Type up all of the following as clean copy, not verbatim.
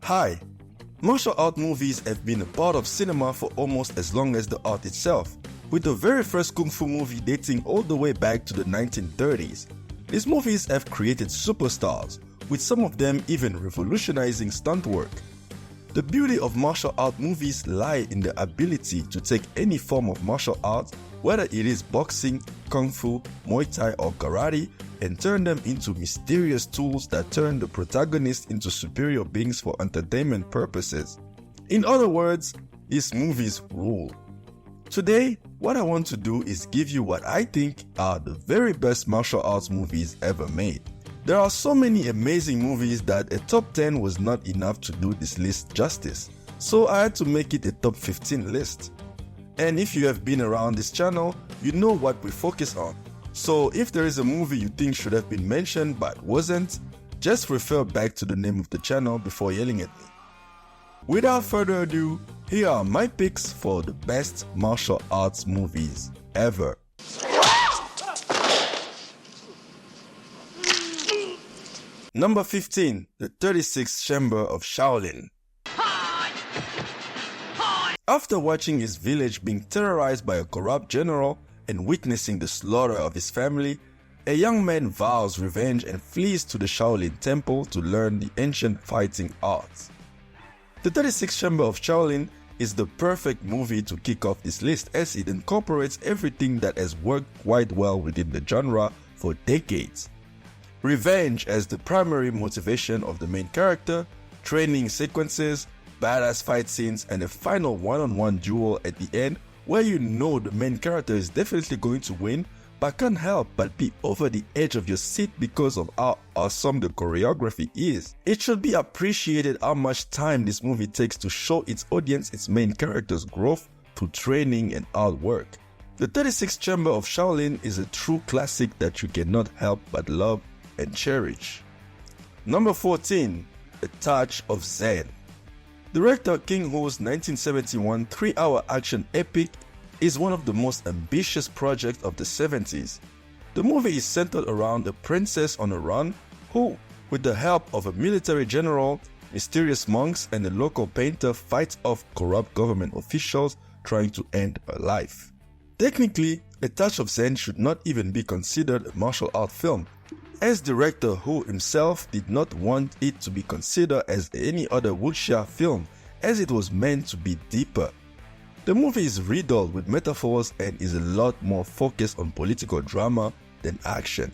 Hi! Martial art movies have been a part of cinema for almost as long as the art itself, with the very first kung fu movie dating all the way back to the 1930s. These movies have created superstars, with some of them even revolutionizing stunt work. The beauty of martial art movies lie in the ability to take any form of martial art, whether it is boxing, kung fu, muay thai or karate, and turn them into mysterious tools that turn the protagonist into superior beings for entertainment purposes. In other words, these movies rule. Today, what I want to do is give you what I think are the very best martial arts movies ever made. There are so many amazing movies that a top 10 was not enough to do this list justice, so I had to make it a top 15 list. And if you have been around this channel, you know what we focus on. So if there is a movie you think should have been mentioned but wasn't, just refer back to the name of the channel before yelling at me. Without further ado, here are my picks for the best martial arts movies ever. Number 15, The 36th Chamber of Shaolin. After watching his village being terrorized by a corrupt general and witnessing the slaughter of his family, a young man vows revenge and flees to the Shaolin Temple to learn the ancient fighting arts. The 36th Chamber of Shaolin is the perfect movie to kick off this list as it incorporates everything that has worked quite well within the genre for decades. Revenge as the primary motivation of the main character, training sequences, badass fight scenes, and a final one-on-one duel at the end where you know the main character is definitely going to win but can't help but be over the edge of your seat because of how awesome the choreography is. It should be appreciated how much time this movie takes to show its audience its main character's growth through training and hard work. The 36th Chamber of Shaolin is a true classic that you cannot help but love and cherish. Number 14, A Touch of Zen. Director King Ho's 1971 3-hour action epic is one of the most ambitious projects of the 70s. The movie is centered around a princess on a run who, with the help of a military general, mysterious monks, and a local painter, fights off corrupt government officials trying to end her life. Technically, A Touch of Zen should not even be considered a martial art film, as director Ho himself did not want it to be considered as any other wuxia film, as it was meant to be deeper. The movie is riddled with metaphors and is a lot more focused on political drama than action.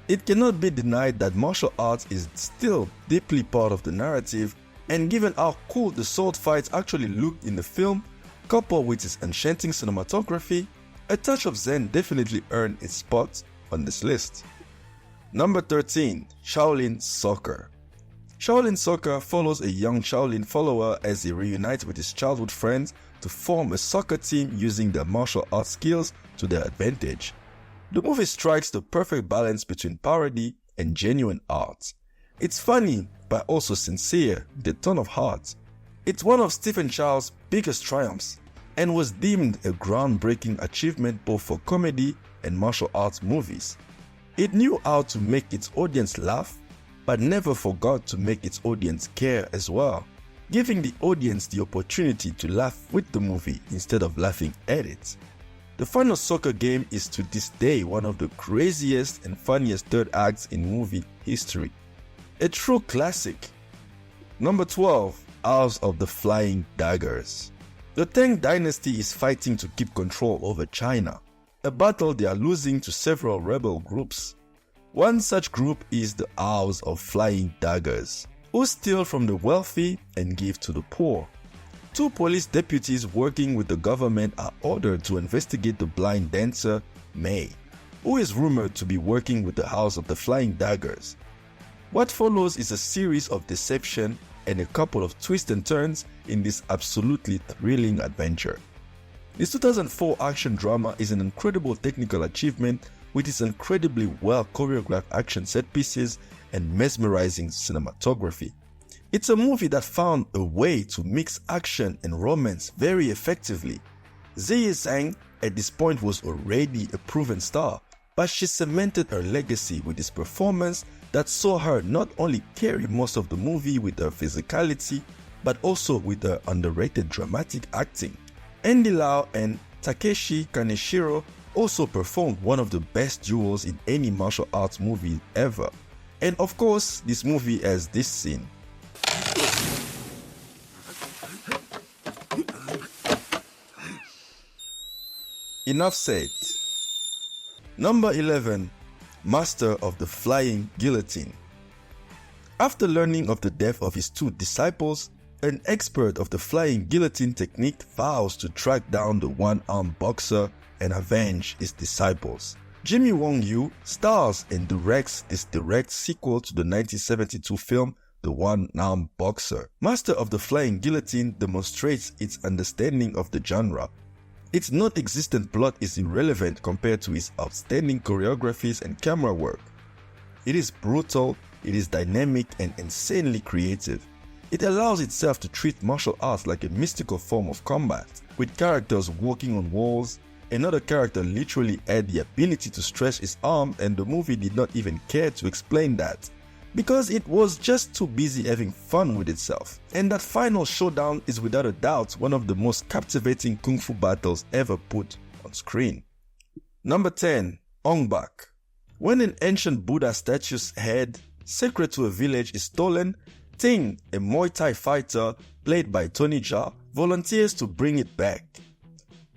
It cannot be denied that martial arts is still deeply part of the narrative, and given how cool the sword fights actually looked in the film, coupled with its enchanting cinematography, A Touch of Zen definitely earned its spot on this list. Number 13, Shaolin Soccer. Shaolin Soccer follows a young Shaolin follower as he reunites with his childhood friends to form a soccer team using their martial arts skills to their advantage. The movie strikes the perfect balance between parody and genuine art. It's funny, but also sincere, with a ton of heart. It's one of Stephen Chow's biggest triumphs, and was deemed a groundbreaking achievement both for comedy and martial arts movies. It knew how to make its audience laugh, but never forgot to make its audience care as well, giving the audience the opportunity to laugh with the movie instead of laughing at it. The final soccer game is to this day one of the craziest and funniest third acts in movie history. A true classic. Number 12, House of the Flying Daggers. The Tang Dynasty is fighting to keep control over China, a battle they are losing to several rebel groups. One such group is the House of Flying Daggers, who steal from the wealthy and give to the poor. Two police deputies working with the government are ordered to investigate the blind dancer, Mei, who is rumored to be working with the House of the Flying Daggers. What follows is a series of deception and a couple of twists and turns in this absolutely thrilling adventure. This 2004 action drama is an incredible technical achievement with its incredibly well choreographed action set pieces and mesmerizing cinematography. It's a movie that found a way to mix action and romance very effectively. Ziyi Zhang at this point was already a proven star, but she cemented her legacy with this performance that saw her not only carry most of the movie with her physicality, but also with her underrated dramatic acting. Andy Lau and Takeshi Kaneshiro also performed one of the best duels in any martial arts movie ever. And of course, this movie has this scene. Enough said. Number 11. Master of the Flying Guillotine. After learning of the death of his two disciples, an expert of the flying guillotine technique vows to track down the one-armed boxer and avenge his disciples. Jimmy Wong Yu stars and directs this direct sequel to the 1972 film The One-Armed Boxer. Master of the Flying Guillotine demonstrates its understanding of the genre. Its non-existent plot is irrelevant compared to its outstanding choreographies and camera work. It is brutal, it is dynamic and insanely creative. It allows itself to treat martial arts like a mystical form of combat, with characters walking on walls. Another character literally had the ability to stretch his arm, and the movie did not even care to explain that, because it was just too busy having fun with itself. And that final showdown is without a doubt one of the most captivating kung fu battles ever put on screen. Number 10. Ong Bak. When an ancient Buddha statue's head, sacred to a village, is stolen, Ting, a Muay Thai fighter played by Tony Jaa, volunteers to bring it back.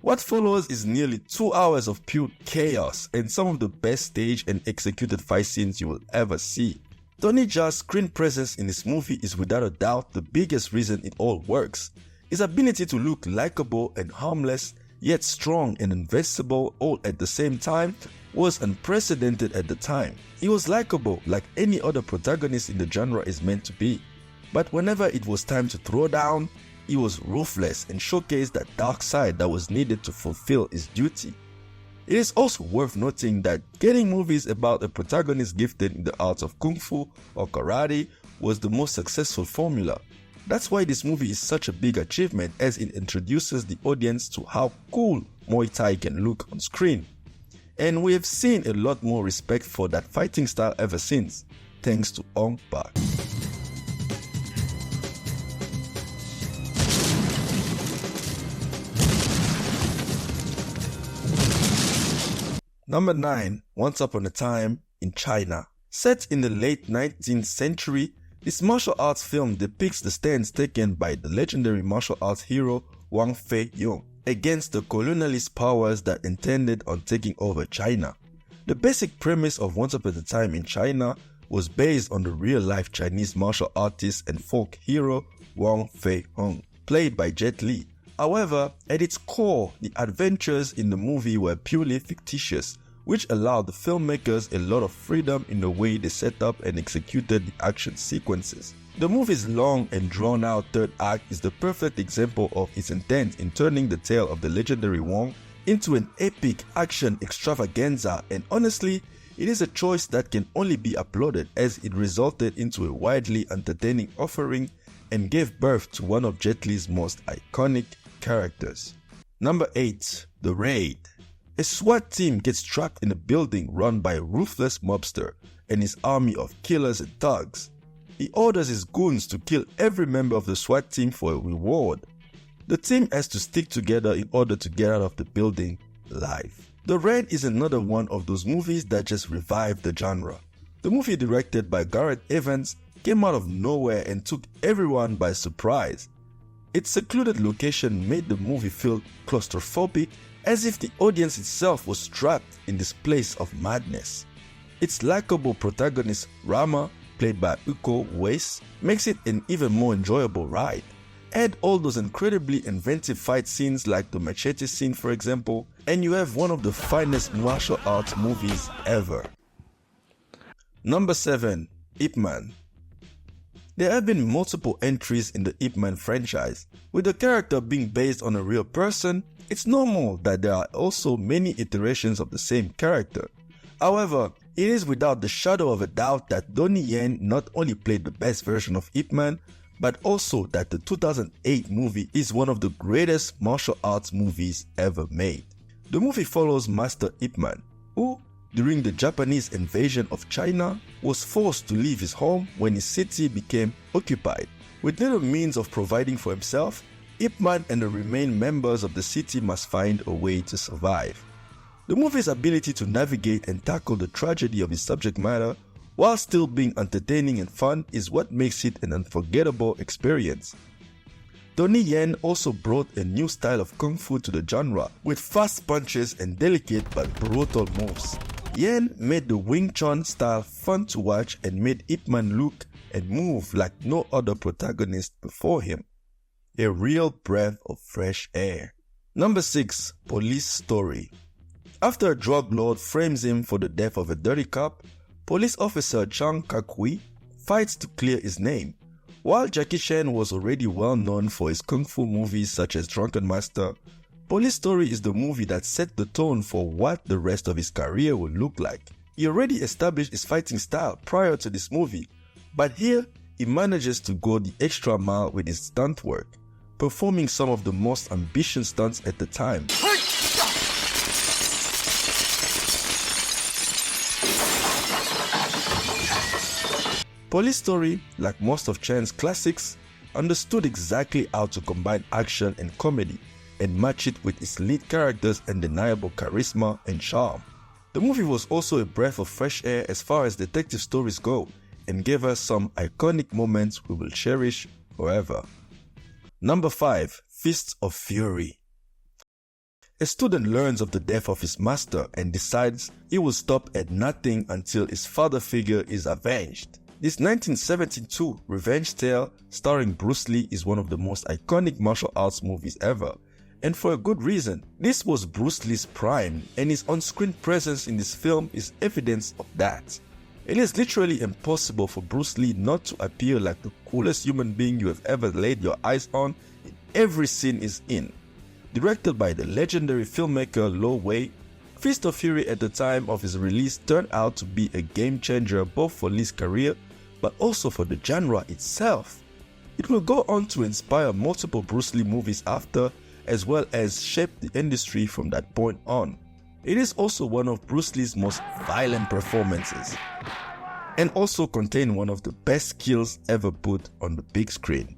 What follows is nearly 2 hours of pure chaos and some of the best staged and executed fight scenes you will ever see. Tony Jaa's screen presence in this movie is without a doubt the biggest reason it all works. His ability to look likable and harmless, yet strong and invincible all at the same time, was unprecedented at the time. He was likable like any other protagonist in the genre is meant to be. But whenever it was time to throw down, he was ruthless and showcased that dark side that was needed to fulfill his duty. It is also worth noting that getting movies about a protagonist gifted in the arts of kung fu or karate was the most successful formula. That's why this movie is such a big achievement, as it introduces the audience to how cool Muay Thai can look on screen. And we have seen a lot more respect for that fighting style ever since, thanks to Ong Bak. Number 9. Once Upon a Time in China. Set in the late 19th century, this martial arts film depicts the stands taken by the legendary martial arts hero Wang Fei-yong against the colonialist powers that intended on taking over China. The basic premise of Once Upon a Time in China was based on the real-life Chinese martial artist and folk hero Wang Fei-hung, played by Jet Li. However, at its core, the adventures in the movie were purely fictitious, which allowed the filmmakers a lot of freedom in the way they set up and executed the action sequences. The movie's long and drawn-out third act is the perfect example of its intent in turning the tale of the legendary Wang into an epic action extravaganza, and honestly, it is a choice that can only be applauded, as it resulted into a widely entertaining offering and gave birth to one of Jet Li's most iconic characters. Number 8. The Raid. A SWAT team gets trapped in a building run by a ruthless mobster and his army of killers and thugs. He orders his goons to kill every member of the SWAT team for a reward. The team has to stick together in order to get out of the building alive. The Raid is another one of those movies that just revived the genre. The movie, directed by Gareth Evans, came out of nowhere and took everyone by surprise. Its secluded location made the movie feel claustrophobic, as if the audience itself was trapped in this place of madness. Its likable protagonist Rama, played by Iko Uwais, makes it an even more enjoyable ride. Add all those incredibly inventive fight scenes like the machete scene, for example, and you have one of the finest martial arts movies ever. Number 7. Ip Man. There have been multiple entries in the Ip Man franchise. With the character being based on a real person, it's normal that there are also many iterations of the same character. However, it is without the shadow of a doubt that Donnie Yen not only played the best version of Ip Man, but also that the 2008 movie is one of the greatest martial arts movies ever made. The movie follows Master Ip Man, who, during the Japanese invasion of China, was forced to leave his home when his city became occupied. With little means of providing for himself, Ip Man and the remaining members of the city must find a way to survive. The movie's ability to navigate and tackle the tragedy of its subject matter while still being entertaining and fun is what makes it an unforgettable experience. Donnie Yen also brought a new style of kung fu to the genre with fast punches and delicate but brutal moves. Yen made the Wing Chun style fun to watch and made Ip Man look and move like no other protagonist before him. A real breath of fresh air. Number 6. Police Story. After a drug lord frames him for the death of a dirty cop, police officer Chang Kak-hui fights to clear his name. While Jackie Chan was already well known for his kung fu movies such as Drunken Master, Police Story is the movie that set the tone for what the rest of his career would look like. He already established his fighting style prior to this movie, but here he manages to go the extra mile with his stunt work, performing some of the most ambitious stunts at the time. Police Story, like most of Chan's classics, understood exactly how to combine action and comedy and match it with its lead character's undeniable charisma and charm. The movie was also a breath of fresh air as far as detective stories go and gave us some iconic moments we will cherish forever. Number 5. Fists of Fury. A student learns of the death of his master and decides he will stop at nothing until his father figure is avenged. This 1972 revenge tale starring Bruce Lee is one of the most iconic martial arts movies ever, and for a good reason. This was Bruce Lee's prime, and his on-screen presence in this film is evidence of that. It is literally impossible for Bruce Lee not to appear like the coolest human being you have ever laid your eyes on in every scene he's in. Directed by the legendary filmmaker Lo Wei, Fist of Fury at the time of his release turned out to be a game changer both for Lee's career but also for the genre itself. It will go on to inspire multiple Bruce Lee movies after, as well as shape the industry from that point on. It is also one of Bruce Lee's most violent performances, and also contain one of the best kills ever put on the big screen.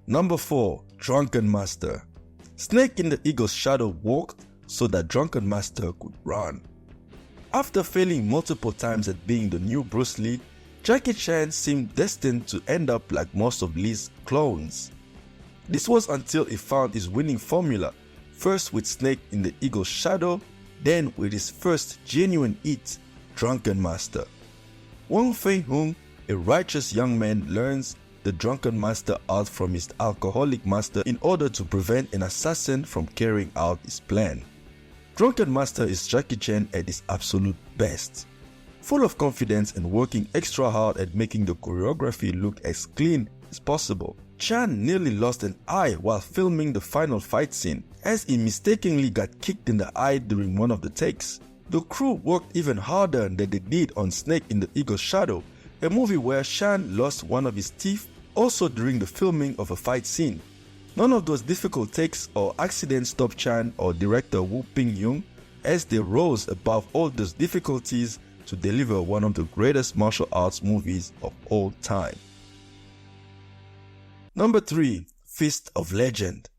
Number 4. Drunken Master. Snake in the Eagle's shadow walked so that Drunken Master could run. After failing multiple times at being the new Bruce Lee, Jackie Chan seemed destined to end up like most of Lee's clones. This was until he found his winning formula, first with Snake in the Eagle's shadow, then with his first genuine hit, Drunken Master. Wong Fei-hung, a righteous young man, learns the Drunken Master art from his alcoholic master in order to prevent an assassin from carrying out his plan. Drunken Master is Jackie Chan at his absolute best. Full of confidence and working extra hard at making the choreography look as clean as possible, Chan nearly lost an eye while filming the final fight scene, as he mistakenly got kicked in the eye during one of the takes. The crew worked even harder than they did on Snake in the Eagle's Shadow, a movie where Chan lost one of his teeth also during the filming of a fight scene. None of those difficult takes or accidents stopped Chan or director Woo Ping-young, as they rose above all those difficulties to deliver one of the greatest martial arts movies of all time. Number 3. Fist of Legend.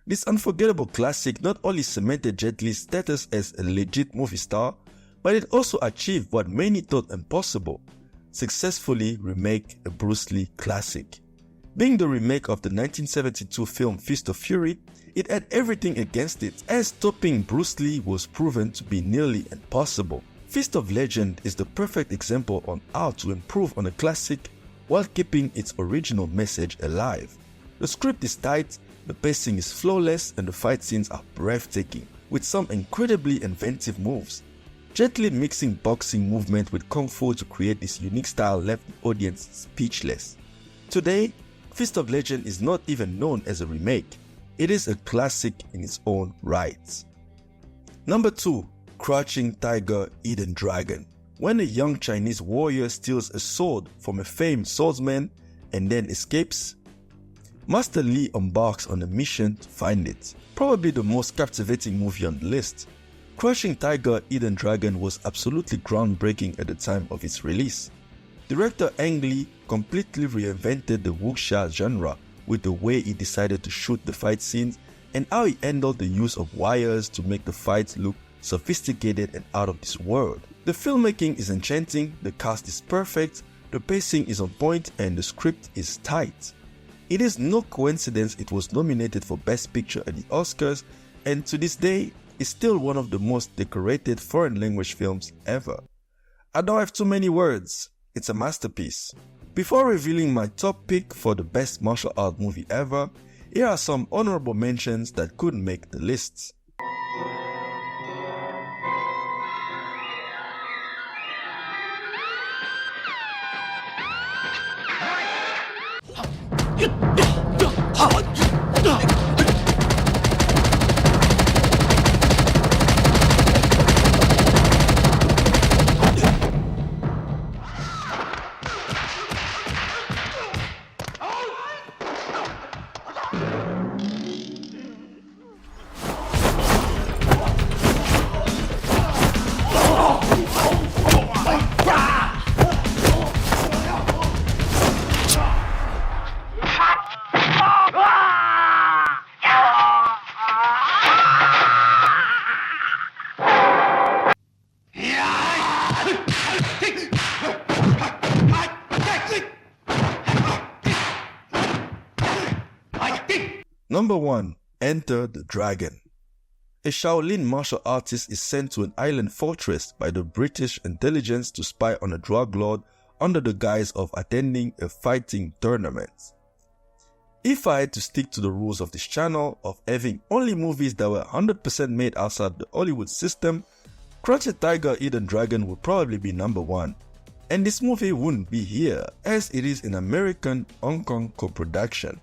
This unforgettable classic not only cemented Jet Li's status as a legit movie star, but it also achieved what many thought impossible: successfully remake a Bruce Lee classic. Being the remake of the 1972 film Fist of Fury, it had everything against it, as topping Bruce Lee was proven to be nearly impossible. Fist of Legend is the perfect example on how to improve on a classic while keeping its original message alive. The script is tight, the pacing is flawless, and the fight scenes are breathtaking, with some incredibly inventive moves. Jet Li mixing boxing movement with kung fu to create this unique style left the audience speechless. Today, Fist of Legend is not even known as a remake. It is a classic in its own right. Number 2. Crouching Tiger, Hidden Dragon. When a young Chinese warrior steals a sword from a famed swordsman and then escapes, Master Li embarks on a mission to find it. Probably the most captivating movie on the list. Crouching Tiger, Hidden Dragon was absolutely groundbreaking at the time of its release. Director Ang Lee completely reinvented the wuxia genre with the way he decided to shoot the fight scenes and how he handled the use of wires to make the fights look sophisticated and out of this world. The filmmaking is enchanting, the cast is perfect, the pacing is on point, and the script is tight. It is no coincidence it was nominated for Best Picture at the Oscars, and to this day is still one of the most decorated foreign language films ever. I don't have too many words, it's a masterpiece. Before revealing my top pick for the best martial art movie ever, here are some honorable mentions that couldn't make the lists. Number 1. Enter the Dragon. A Shaolin martial artist is sent to an island fortress by the British intelligence to spy on a drug lord under the guise of attending a fighting tournament. If I had to stick to the rules of this channel of having only movies that were 100% made outside the Hollywood system, Crouching Tiger, Hidden Dragon would probably be number 1. And this movie wouldn't be here as it is an American-Hong Kong co-production.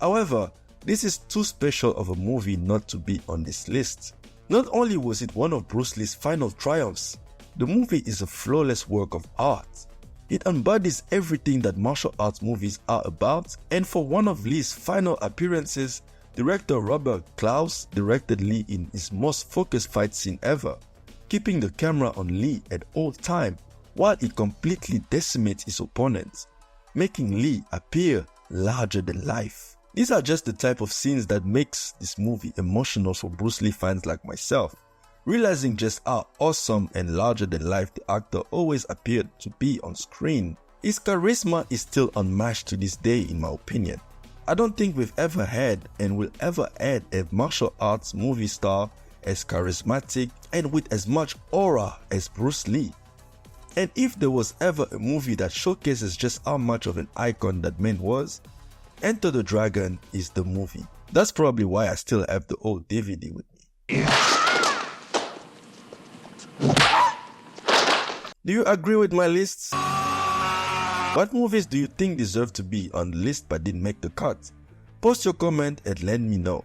However, this is too special of a movie not to be on this list. Not only was it one of Bruce Lee's final triumphs, the movie is a flawless work of art. It embodies everything that martial arts movies are about, and for one of Lee's final appearances, director Robert Klaus directed Lee in his most focused fight scene ever, keeping the camera on Lee at all time while he completely decimates his opponents, making Lee appear larger than life. These are just the type of scenes that makes this movie emotional for Bruce Lee fans like myself, realizing just how awesome and larger than life the actor always appeared to be on screen. His charisma is still unmatched to this day in my opinion. I don't think we've ever had and will ever add a martial arts movie star as charismatic and with as much aura as Bruce Lee. And if there was ever a movie that showcases just how much of an icon that man was, Enter the Dragon is the movie. That's probably why I still have the old DVD with me. Do you agree with my lists? What movies do you think deserve to be on the list but didn't make the cut? Post your comment and let me know.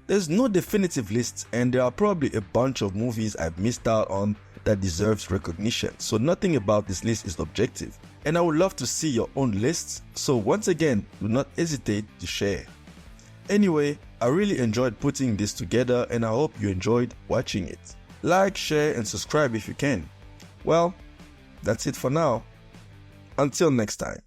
There's no definitive list and there are probably a bunch of movies I've missed out on that deserves recognition, so nothing about this list is objective. And I would love to see your own lists, so once again, do not hesitate to share. Anyway, I really enjoyed putting this together and I hope you enjoyed watching it. Like, share and subscribe if you can. Well, that's it for now. Until next time.